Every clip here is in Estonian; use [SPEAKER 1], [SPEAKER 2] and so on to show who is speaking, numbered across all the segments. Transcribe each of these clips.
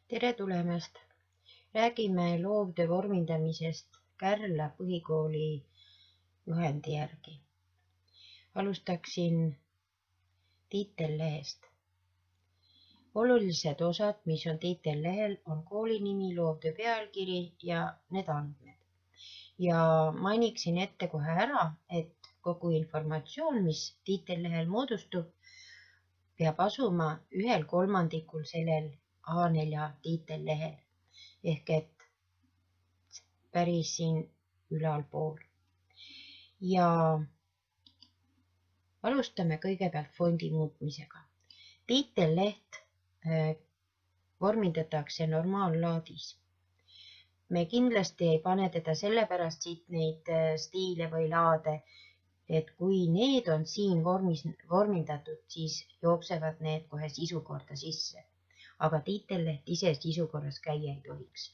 [SPEAKER 1] Tere tulemast! Räägime loovtöö vormindamisest Kärla põhikooli juhendi järgi. Alustaksin tiitellehest. Olulised osad, mis on tiitellehel, on kooli nimi, loovtöö pealkiri ja need andmed. Ja mainiksin ette kohe ära, et kogu informatsioon, mis tiitellehel moodustub, peab asuma 1/3 sellel A4 tiitellehel ehk et päris siin ülalpool. Ja alustame kõigepealt fondi muutmisega. Tiitelleht vormindatakse normaallaadis. Me kindlasti ei pane teda sellepärast siit neid stiile või laade, et kui need on siin vormindatud, siis jooksevad need kohe sisukorda sisse. Aga tiitelleht ise sisukorras käia ei tohiks.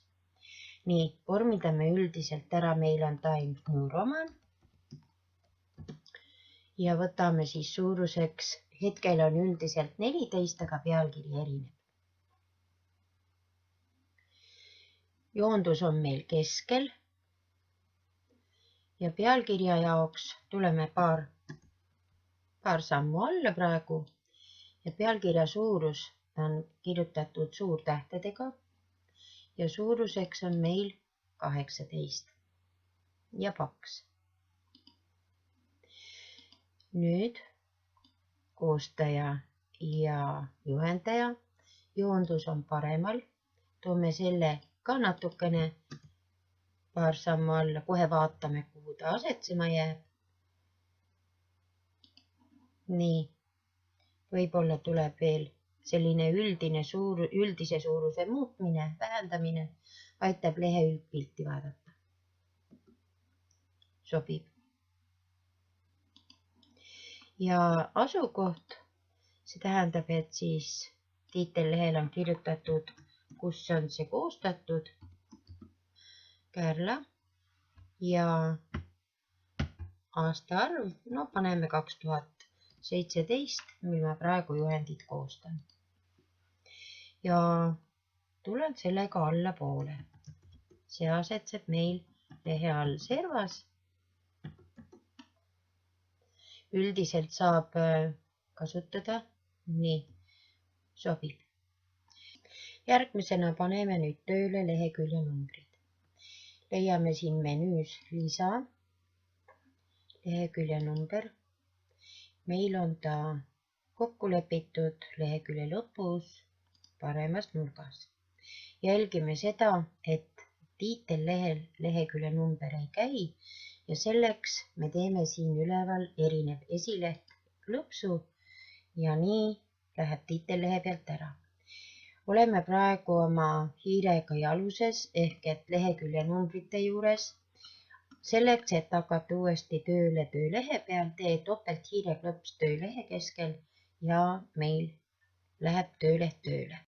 [SPEAKER 1] Nii, vormindame üldiselt ära, meil on Times New Roman. Ja võtame siis suuruseks, hetkel on üldiselt 14, aga pealkiri erineb. Joondus on meil keskel. Ja pealkirja jaoks tuleme paar sammu alla praegu. Ja pealkirja suurus on kirjutatud suurtähtedega. Ja suuruseks on meil 18 ja paks. Nüüd koostaja ja juhendaja. Joondus on paremal. Toome selle ka natukene paar sammu alla. Kohe vaatame, kuhu ta asetsema jääb. Nii. Võib-olla tuleb veel selline üldise suuruse muutmine, vähendamine, aitab lehe üldpilti vaadata. Sobib. Ja asukoht, see tähendab, et siis tiitellehel on kirjutatud, kus on see koostatud. Kärla ja aastaarv, no paneme 2017, mil ma praegu juhendit koostan. Ja tulen sellega allapoole. See asetseb meil lehe all servas. Üldiselt saab kasutada, nii, sobib. Järgmisena paneme nüüd tööle lehekülje numbrid. Leiame siin menüüs lisa, lehekülje number. Meil on ta kokku lepitud lehekülje lõpus paremas nurgas. Jälgime seda, et tiitellehel lehekülje number ei käi ja selleks me teeme siin üleval erinev esileht klõpsu ja nii läheb tiitellehe pealt ära. Oleme praegu oma hiirega jaluses ehk et lehekülje numbrite juures. Selleks, et hakata uuesti tööle töölehe peal, tee topelt hiireklõps töölehe keskel ja meil läheb tööleht tööle.